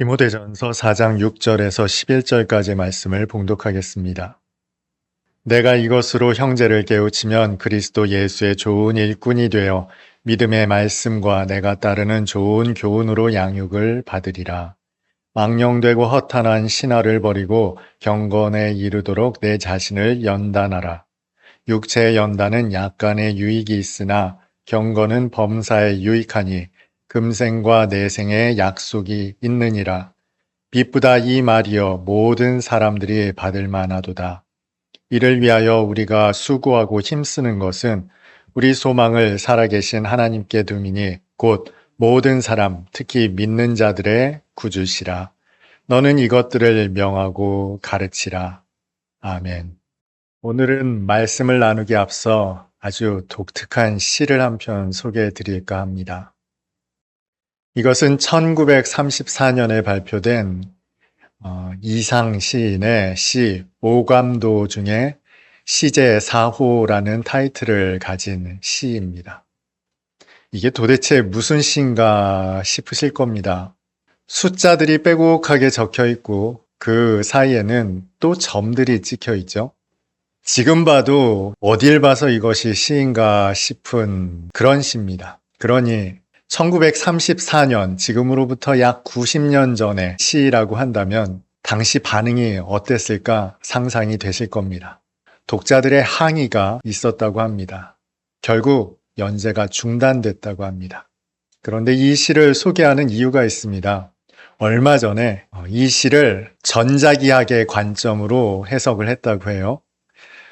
디모데전서 4장 6절에서 11절까지 말씀을 봉독하겠습니다. 내가 이것으로 형제를 깨우치면 그리스도 예수의 좋은 일꾼이 되어 믿음의 말씀과 내가 따르는 좋은 교훈으로 양육을 받으리라. 망령되고 허탄한 신화를 버리고 경건에 이르도록 내 자신을 연단하라. 육체의 연단은 약간의 유익이 있으나 경건은 범사에 유익하니 금생과 내생의 약속이 있느니라. 비쁘다 이 말이여 모든 사람들이 받을 만하도다. 이를 위하여 우리가 수고하고 힘쓰는 것은 우리 소망을 살아계신 하나님께 둠이니 곧 모든 사람 특히 믿는 자들의 구주시라. 너는 이것들을 명하고 가르치라. 아멘. 오늘은 말씀을 나누기 앞서 아주 독특한 시를 한 편 소개해 드릴까 합니다. 이것은 1934년에 발표된 이상 시인의 시 오감도 중에 시제 4호라는 타이틀을 가진 시입니다. 이게 도대체 무슨 시인가 싶으실 겁니다. 숫자들이 빼곡하게 적혀 있고 그 사이에는 또 점들이 찍혀 있죠. 지금 봐도 어딜 봐서 이것이 시인가 싶은 그런 시입니다. 그러니 1934년, 지금으로부터 약 90년 전의 시라고 한다면 당시 반응이 어땠을까 상상이 되실 겁니다. 독자들의 항의가 있었다고 합니다. 결국 연재가 중단됐다고 합니다. 그런데 이 시를 소개하는 이유가 있습니다. 얼마 전에 이 시를 전자기학의 관점으로 해석을 했다고 해요.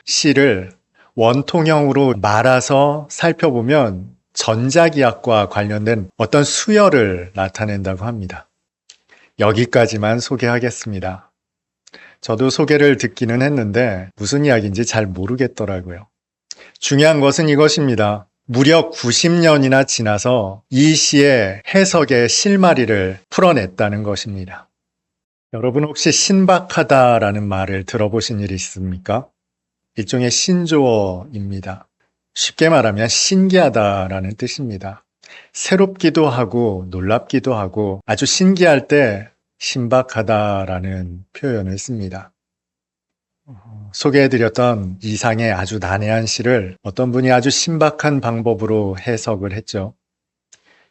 시를 원통형으로 말아서 살펴보면 전자기학과 관련된 어떤 수열을 나타낸다고 합니다. 여기까지만 소개하겠습니다. 저도 소개를 듣기는 했는데 무슨 이야기인지 잘 모르겠더라고요. 중요한 것은 이것입니다. 무려 90년이나 지나서 이 시의 해석의 실마리를 풀어냈다는 것입니다. 여러분 혹시 신박하다라는 말을 들어보신 일 있습니까? 일종의 신조어입니다. 쉽게 말하면 신기하다라는 뜻입니다. 새롭기도 하고 놀랍기도 하고 아주 신기할 때 신박하다라는 표현을 씁니다. 소개해드렸던 이상의 아주 난해한 시를 어떤 분이 아주 신박한 방법으로 해석을 했죠.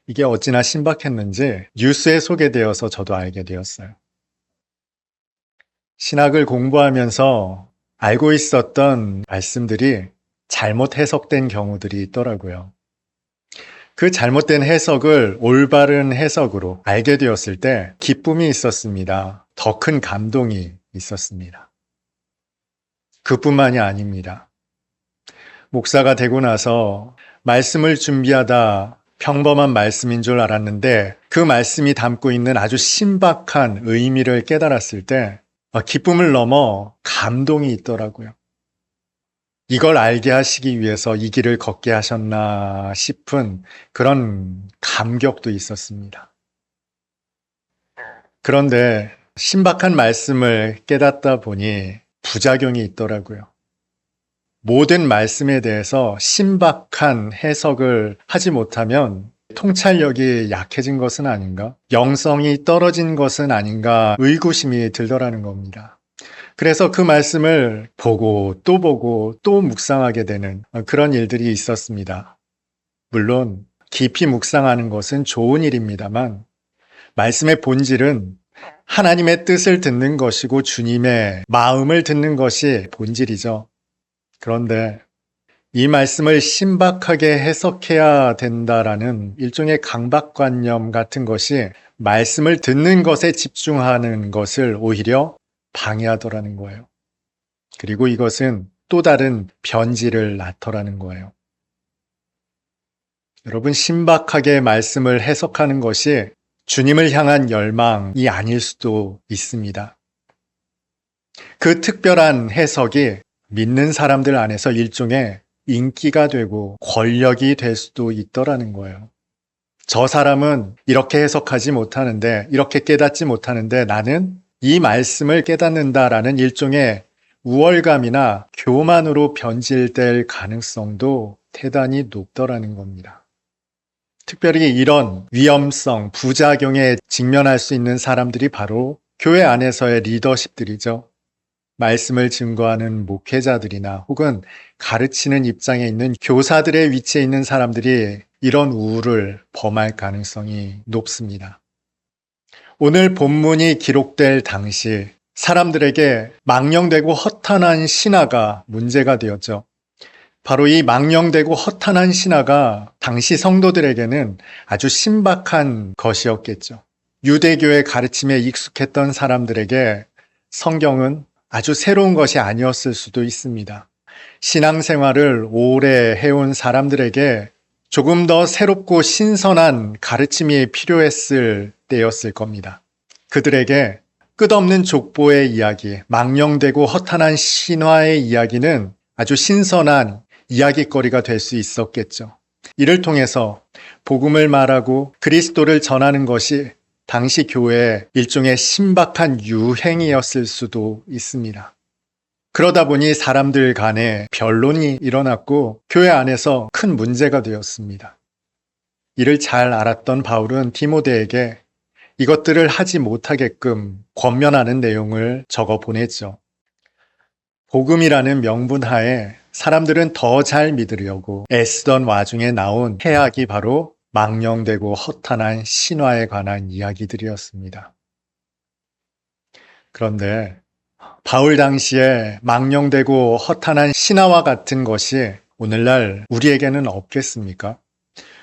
이게 어찌나 신박했는지 뉴스에 소개되어서 저도 알게 되었어요. 신학을 공부하면서 알고 있었던 말씀들이 잘못 해석된 경우들이 있더라고요. 그 잘못된 해석을 올바른 해석으로 알게 되었을 때 기쁨이 있었습니다. 더 큰 감동이 있었습니다. 그뿐만이 아닙니다. 목사가 되고 나서 말씀을 준비하다 평범한 말씀인 줄 알았는데 그 말씀이 담고 있는 아주 신박한 의미를 깨달았을 때 기쁨을 넘어 감동이 있더라고요. 이걸 알게 하시기 위해서 이 길을 걷게 하셨나 싶은 그런 감격도 있었습니다. 그런데 신박한 말씀을 깨닫다 보니 부작용이 있더라고요. 모든 말씀에 대해서 신박한 해석을 하지 못하면 통찰력이 약해진 것은 아닌가? 영성이 떨어진 것은 아닌가? 의구심이 들더라는 겁니다. 그래서 그 말씀을 보고 또 묵상하게 되는 그런 일들이 있었습니다. 물론 깊이 묵상하는 것은 좋은 일입니다만 말씀의 본질은 하나님의 뜻을 듣는 것이고 주님의 마음을 듣는 것이 본질이죠. 그런데 이 말씀을 신박하게 해석해야 된다라는 일종의 강박관념 같은 것이 말씀을 듣는 것에 집중하는 것을 오히려 방해하더라는 거예요. 그리고 이것은 또 다른 변질을 낳더라는 거예요. 여러분, 신박하게 말씀을 해석하는 것이 주님을 향한 열망이 아닐 수도 있습니다. 그 특별한 해석이 믿는 사람들 안에서 일종의 인기가 되고 권력이 될 수도 있더라는 거예요. 저 사람은 이렇게 해석하지 못하는데, 이렇게 깨닫지 못하는데 나는 이 말씀을 깨닫는다라는 일종의 우월감이나 교만으로 변질될 가능성도 대단히 높더라는 겁니다. 특별히 이런 위험성, 부작용에 직면할 수 있는 사람들이 바로 교회 안에서의 리더십들이죠. 말씀을 증거하는 목회자들이나 혹은 가르치는 입장에 있는 교사들의 위치에 있는 사람들이 이런 우울을 범할 가능성이 높습니다. 오늘 본문이 기록될 당시 사람들에게 망령되고 허탄한 신화가 문제가 되었죠. 바로 이 망령되고 허탄한 신화가 당시 성도들에게는 아주 신박한 것이었겠죠. 유대교의 가르침에 익숙했던 사람들에게 성경은 아주 새로운 것이 아니었을 수도 있습니다. 신앙생활을 오래 해온 사람들에게 조금 더 새롭고 신선한 가르침이 필요했을 때였을 겁니다. 그들에게 끝없는 족보의 이야기, 망령되고 허탄한 신화의 이야기는 아주 신선한 이야깃거리가 될 수 있었겠죠. 이를 통해서 복음을 말하고 그리스도를 전하는 것이 당시 교회의 일종의 신박한 유행이었을 수도 있습니다. 그러다 보니 사람들 간에 변론이 일어났고 교회 안에서 큰 문제가 되었습니다. 이를 잘 알았던 바울은 디모데에게 이것들을 하지 못하게끔 권면하는 내용을 적어 보냈죠. 복음이라는 명분 하에 사람들은 더 잘 믿으려고 애쓰던 와중에 나온 해악이 바로 망령되고 허탄한 신화에 관한 이야기들이었습니다. 그런데 바울 당시에 망령되고 허탄한 신화와 같은 것이 오늘날 우리에게는 없겠습니까?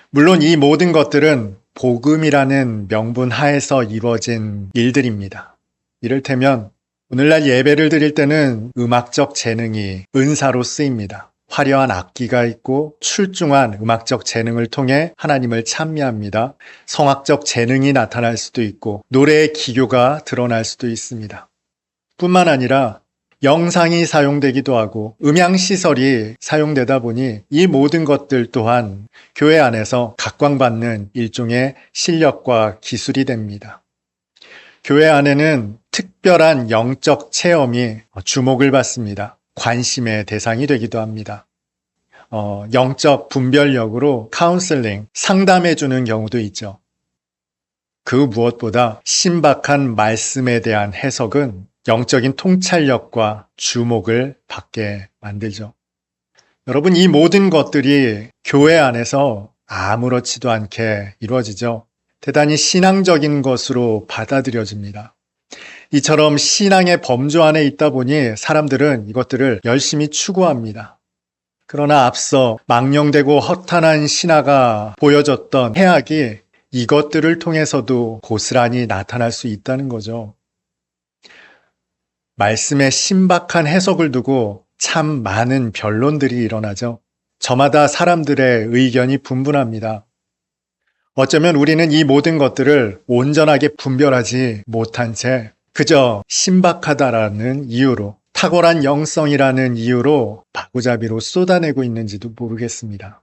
물론 이 모든 것들은 복음이라는 명분 하에서 이루어진 일들입니다. 이를테면 오늘날 예배를 드릴 때는 음악적 재능이 은사로 쓰입니다. 화려한 악기가 있고 출중한 음악적 재능을 통해 하나님을 찬미합니다. 성악적 재능이 나타날 수도 있고 노래의 기교가 드러날 수도 있습니다. 뿐만 아니라 영상이 사용되기도 하고 음향시설이 사용되다 보니 이 모든 것들 또한 교회 안에서 각광받는 일종의 실력과 기술이 됩니다. 교회 안에는 특별한 영적 체험이 주목을 받습니다. 관심의 대상이 되기도 합니다. 영적 분별력으로 카운슬링, 상담해주는 경우도 있죠. 그 무엇보다 신박한 말씀에 대한 해석은 영적인 통찰력과 주목을 받게 만들죠. 여러분, 이 모든 것들이 교회 안에서 아무렇지도 않게 이루어지죠. 대단히 신앙적인 것으로 받아들여집니다. 이처럼 신앙의 범주 안에 있다 보니 사람들은 이것들을 열심히 추구합니다. 그러나 앞서 망령되고 허탄한 신화가 보여졌던 해악이 이것들을 통해서도 고스란히 나타날 수 있다는 거죠. 말씀의 신박한 해석을 두고 참 많은 변론들이 일어나죠. 저마다 사람들의 의견이 분분합니다. 어쩌면 우리는 이 모든 것들을 온전하게 분별하지 못한 채 그저 신박하다라는 이유로, 탁월한 영성이라는 이유로 바구잡이로 쏟아내고 있는지도 모르겠습니다.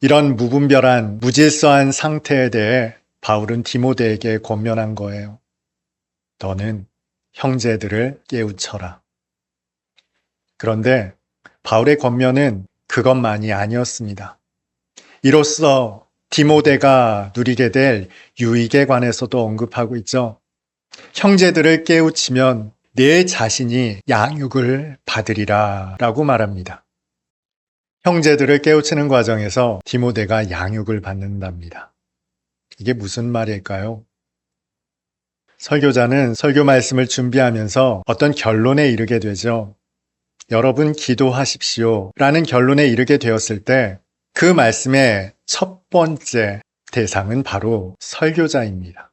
이런 무분별한, 무질서한 상태에 대해 바울은 디모데에게 권면한 거예요. 너는 형제들을 깨우쳐라. 그런데 바울의 권면은 그것만이 아니었습니다. 이로써 디모데가 누리게 될 유익에 관해서도 언급하고 있죠. 형제들을 깨우치면 내 자신이 양육을 받으리라 라고 말합니다. 형제들을 깨우치는 과정에서 디모데가 양육을 받는답니다. 이게 무슨 말일까요? 설교자는 설교 말씀을 준비하면서 어떤 결론에 이르게 되죠. 여러분 기도하십시오 라는 결론에 이르게 되었을 때 그 말씀의 첫 번째 대상은 바로 설교자입니다.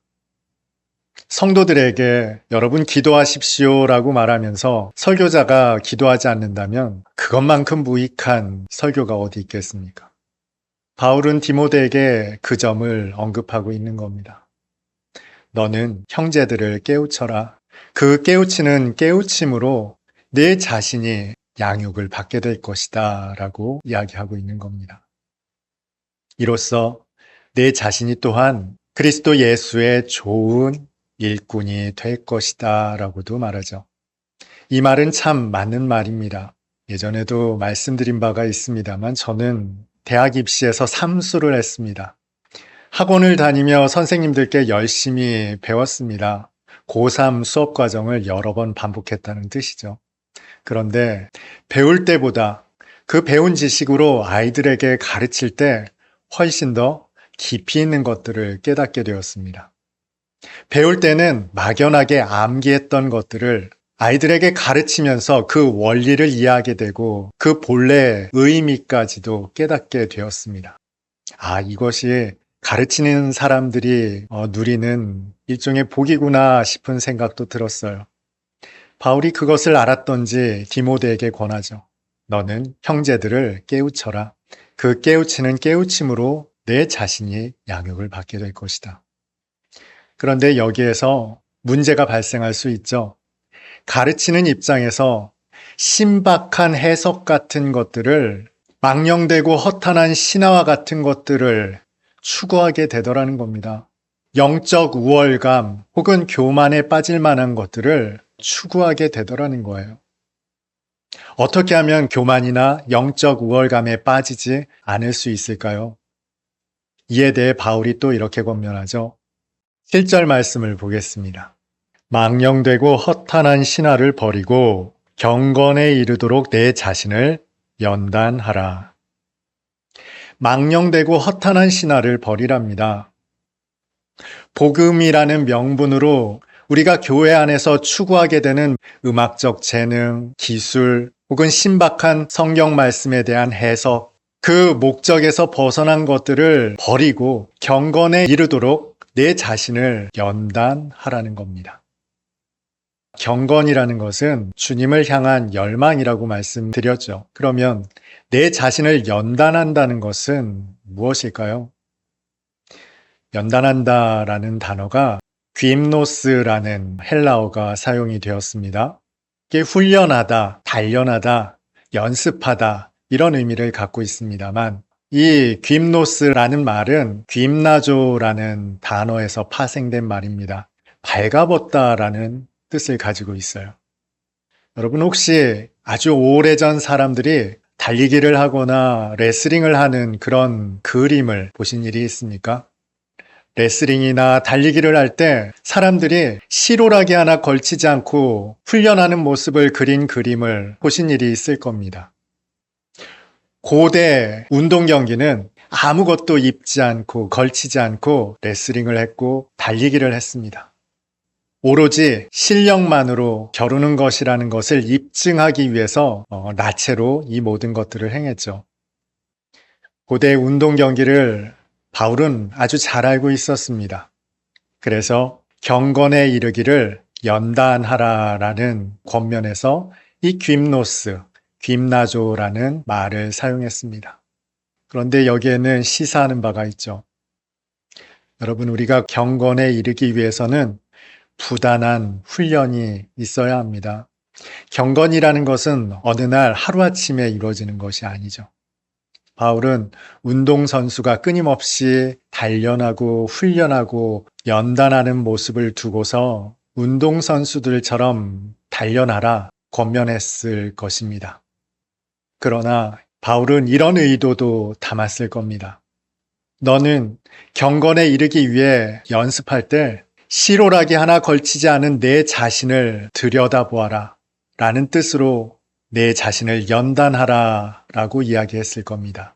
성도들에게 여러분 기도하십시오 라고 말하면서 설교자가 기도하지 않는다면 그것만큼 무익한 설교가 어디 있겠습니까? 바울은 디모데에게 그 점을 언급하고 있는 겁니다. 너는 형제들을 깨우쳐라. 그 깨우치는 깨우침으로 내 자신이 양육을 받게 될 것이다 라고 이야기하고 있는 겁니다. 이로써 내 자신이 또한 그리스도 예수의 좋은 일꾼이 될 것이다 라고도 말하죠. 이 말은 참 맞는 말입니다. 예전에도 말씀드린 바가 있습니다만 저는 대학 입시에서 삼수를 했습니다. 학원을 다니며 선생님들께 열심히 배웠습니다. 고3 수업 과정을 여러 번 반복했다는 뜻이죠. 그런데 배울 때보다 그 배운 지식으로 아이들에게 가르칠 때 훨씬 더 깊이 있는 것들을 깨닫게 되었습니다. 배울 때는 막연하게 암기했던 것들을 아이들에게 가르치면서 그 원리를 이해하게 되고 그 본래의 의미까지도 깨닫게 되었습니다. 이것이 가르치는 사람들이 누리는 일종의 복이구나 싶은 생각도 들었어요. 바울이 그것을 알았던지 디모데에게 권하죠. 너는 형제들을 깨우쳐라. 그 깨우치는 깨우침으로 내 자신이 양육을 받게 될 것이다. 그런데 여기에서 문제가 발생할 수 있죠. 가르치는 입장에서 신박한 해석 같은 것들을 망령되고 허탄한 신화와 같은 것들을 추구하게 되더라는 겁니다. 영적 우월감 혹은 교만에 빠질 만한 것들을 추구하게 되더라는 거예요. 어떻게 하면 교만이나 영적 우월감에 빠지지 않을 수 있을까요? 이에 대해 바울이 또 이렇게 권면하죠. 7절 말씀을 보겠습니다. 망령되고 허탄한 신화를 버리고 경건에 이르도록 내 자신을 연단하라. 망령되고 허탄한 신화를 버리랍니다. 복음이라는 명분으로 우리가 교회 안에서 추구하게 되는 음악적 재능, 기술 혹은 신박한 성경 말씀에 대한 해석, 그 목적에서 벗어난 것들을 버리고 경건에 이르도록 내 자신을 연단하라는 겁니다. 경건이라는 것은 주님을 향한 열망이라고 말씀드렸죠. 그러면 내 자신을 연단한다는 것은 무엇일까요? 연단한다라는 단어가 귀임노스라는 헬라어가 사용이 되었습니다. 이게 훈련하다, 단련하다, 연습하다 이런 의미를 갖고 있습니다만 이 귀임노스라는 말은 귀임나조라는 단어에서 파생된 말입니다. 발가벗다라는 뜻을 가지고 있어요. 여러분 혹시 아주 오래전 사람들이 달리기를 하거나 레슬링을 하는 그런 그림을 보신 일이 있습니까? 레슬링이나 달리기를 할 때 사람들이 실오라기 하나 걸치지 않고 훈련하는 모습을 그린 그림을 보신 일이 있을 겁니다. 고대 운동 경기는 아무것도 입지 않고 걸치지 않고 레슬링을 했고 달리기를 했습니다. 오로지 실력만으로 겨루는 것이라는 것을 입증하기 위해서 나체로 이 모든 것들을 행했죠. 고대 운동 경기를 바울은 아주 잘 알고 있었습니다. 그래서 경건에 이르기를 연단하라라는 권면에서 이 귀임노스, 귀임나조라는 말을 사용했습니다. 그런데 여기에는 시사하는 바가 있죠. 여러분 우리가 경건에 이르기 위해서는 부단한 훈련이 있어야 합니다. 경건이라는 것은 어느 날 하루아침에 이루어지는 것이 아니죠. 바울은 운동선수가 끊임없이 단련하고 훈련하고 연단하는 모습을 두고서 운동선수들처럼 단련하라 권면했을 것입니다. 그러나 바울은 이런 의도도 담았을 겁니다. 너는 경건에 이르기 위해 연습할 때 실오라기 하나 걸치지 않은 내 자신을 들여다보아라 라는 뜻으로 내 자신을 연단하라 라고 이야기했을 겁니다.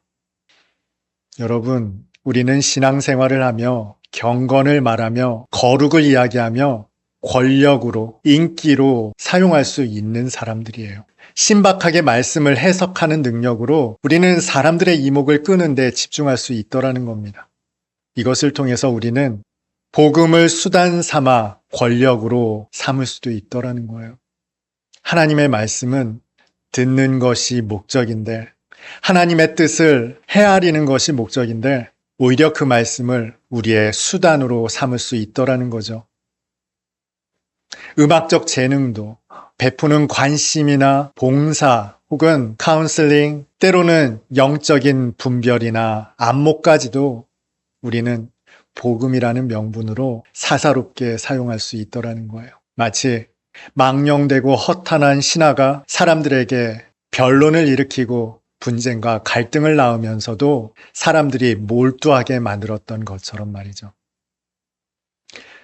여러분, 우리는 신앙생활을 하며 경건을 말하며 거룩을 이야기하며 권력으로, 인기로 사용할 수 있는 사람들이에요. 신박하게 말씀을 해석하는 능력으로 우리는 사람들의 이목을 끄는데 집중할 수 있더라는 겁니다. 이것을 통해서 우리는 복음을 수단 삼아 권력으로 삼을 수도 있더라는 거예요. 하나님의 말씀은 듣는 것이 목적인데 하나님의 뜻을 헤아리는 것이 목적인데 오히려 그 말씀을 우리의 수단으로 삼을 수 있더라는 거죠. 음악적 재능도 베푸는 관심이나 봉사 혹은 카운슬링 때로는 영적인 분별이나 안목까지도 우리는 복음이라는 명분으로 사사롭게 사용할 수 있더라는 거예요. 마치 망령되고 허탄한 신화가 사람들에게 변론을 일으키고 분쟁과 갈등을 낳으면서도 사람들이 몰두하게 만들었던 것처럼 말이죠.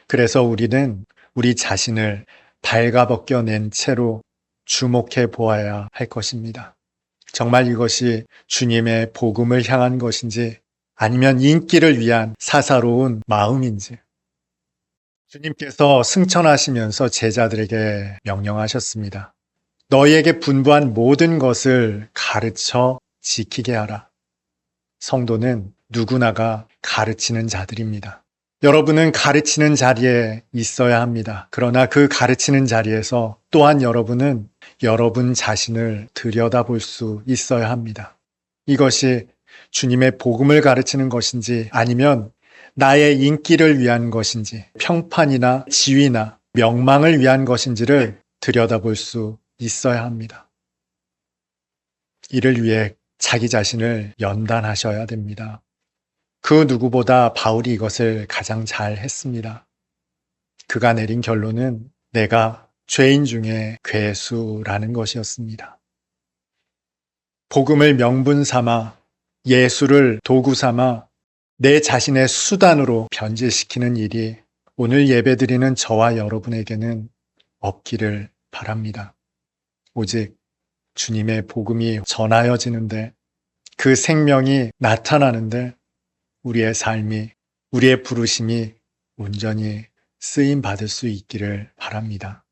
그래서 우리는 우리 자신을 발가벗겨낸 채로 주목해 보아야 할 것입니다. 정말 이것이 주님의 복음을 향한 것인지 아니면 인기를 위한 사사로운 마음인지. 주님께서 승천하시면서 제자들에게 명령하셨습니다. 너희에게 분부한 모든 것을 가르쳐 지키게 하라. 성도는 누구나가 가르치는 자들입니다. 여러분은 가르치는 자리에 있어야 합니다. 그러나 그 가르치는 자리에서 또한 여러분은 여러분 자신을 들여다볼 수 있어야 합니다. 이것이 주님의 복음을 가르치는 것인지 아니면 나의 인기를 위한 것인지 평판이나 지위나 명망을 위한 것인지를 들여다볼 수 있어야 합니다. 이를 위해 자기 자신을 연단하셔야 됩니다. 그 누구보다 바울이 이것을 가장 잘 했습니다. 그가 내린 결론은 내가 죄인 중에 괴수라는 것이었습니다. 복음을 명분 삼아 예수를 도구 삼아 내 자신의 수단으로 변질시키는 일이 오늘 예배드리는 저와 여러분에게는 없기를 바랍니다. 오직 주님의 복음이 전하여지는데 그 생명이 나타나는데 우리의 삶이, 우리의 부르심이 온전히 쓰임 받을 수 있기를 바랍니다.